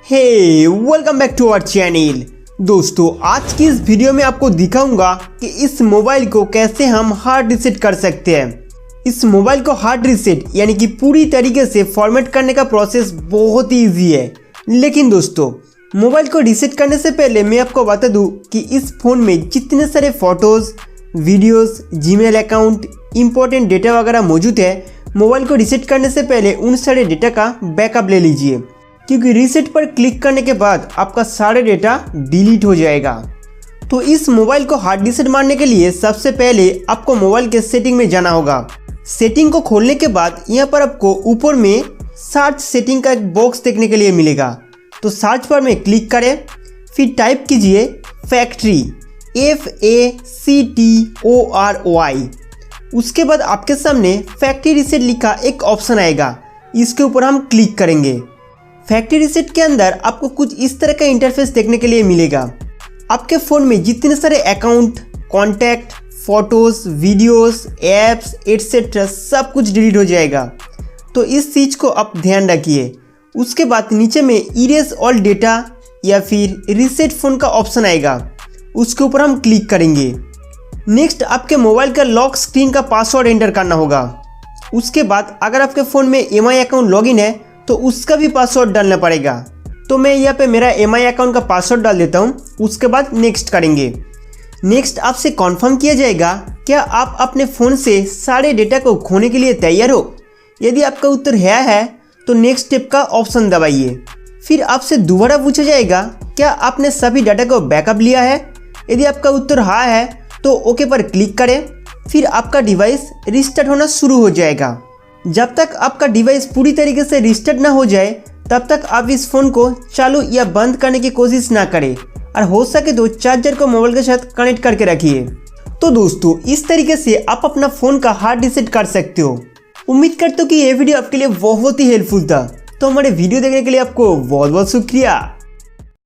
Welcome back to our channel. दोस्तों आज की इस वीडियो में आपको दिखाऊंगा कि इस मोबाइल को कैसे हम हार्ड रीसेट कर सकते हैं। इस मोबाइल को हार्ड रीसेट यानी कि पूरी तरीके से फॉर्मेट करने का प्रोसेस बहुत ही ईजी है। लेकिन दोस्तों मोबाइल को रीसेट करने से पहले मैं आपको बता दूं कि इस फ़ोन में जितने सारे photos, videos, Gmail account, important data वगैरह मौजूद है, मोबाइल को रीसेट करने से पहले उन सारे डेटा का बैकअप ले लीजिए, क्योंकि रीसेट पर क्लिक करने के बाद आपका सारे डेटा डिलीट हो जाएगा। तो इस मोबाइल को हार्ड रीसेट मारने के लिए सबसे पहले आपको मोबाइल के सेटिंग में जाना होगा। सेटिंग को खोलने के बाद यहाँ पर आपको ऊपर में सर्च सेटिंग का एक बॉक्स देखने के लिए मिलेगा। तो सर्च पर में क्लिक करें, फिर टाइप कीजिए फैक्ट्री, FACTORY। उसके बाद आपके सामने फैक्ट्री रीसेट लिखा एक ऑप्शन आएगा, इसके ऊपर हम क्लिक करेंगे। फैक्ट्री रीसेट के अंदर आपको कुछ इस तरह का इंटरफेस देखने के लिए मिलेगा। आपके फ़ोन में जितने सारे account, contact, photos, videos, apps etcetera सब कुछ डिलीट हो जाएगा। तो इस चीज़ को आप ध्यान रखिए। उसके बाद नीचे में इरेज ऑल डेटा या फिर रीसेट फ़ोन का ऑप्शन आएगा, उसके ऊपर हम क्लिक करेंगे। नेक्स्ट आपके मोबाइल का लॉक स्क्रीन का पासवर्ड एंटर करना होगा। उसके बाद अगर आपके फ़ोन में MI अकाउंट लॉगिन है तो उसका भी पासवर्ड डालना पड़ेगा। तो मैं यहाँ पे मेरा MI अकाउंट का पासवर्ड डाल देता हूँ। उसके बाद नेक्स्ट करेंगे। नेक्स्ट आपसे कॉन्फर्म किया जाएगा क्या आप अपने फ़ोन से सारे डेटा को खोने के लिए तैयार हो। यदि आपका उत्तर है तो नेक्स्ट स्टेप का ऑप्शन दबाइए। फिर आपसे दोबारा पूछा जाएगा क्या आपने सभी डाटा को बैकअप लिया है। यदि आपका उत्तर हाँ है तो ओके पर क्लिक करें। फिर आपका डिवाइस रिस्टार्ट होना शुरू हो जाएगा। जब तक आपका डिवाइस पूरी तरीके से रिस्टार्ट ना हो जाए तब तक आप इस फ़ोन को चालू या बंद करने की कोशिश ना करें, और हो सके तो चार्जर को मोबाइल के साथ कनेक्ट करके रखिए। तो दोस्तों इस तरीके से आप अपना फ़ोन का हार्ड रीसेट कर सकते हो। उम्मीद करता हूँ कि ये वीडियो आपके लिए बहुत ही हेल्पफुल था। तो हमारे वीडियो देखने के लिए आपको बहुत बहुत शुक्रिया।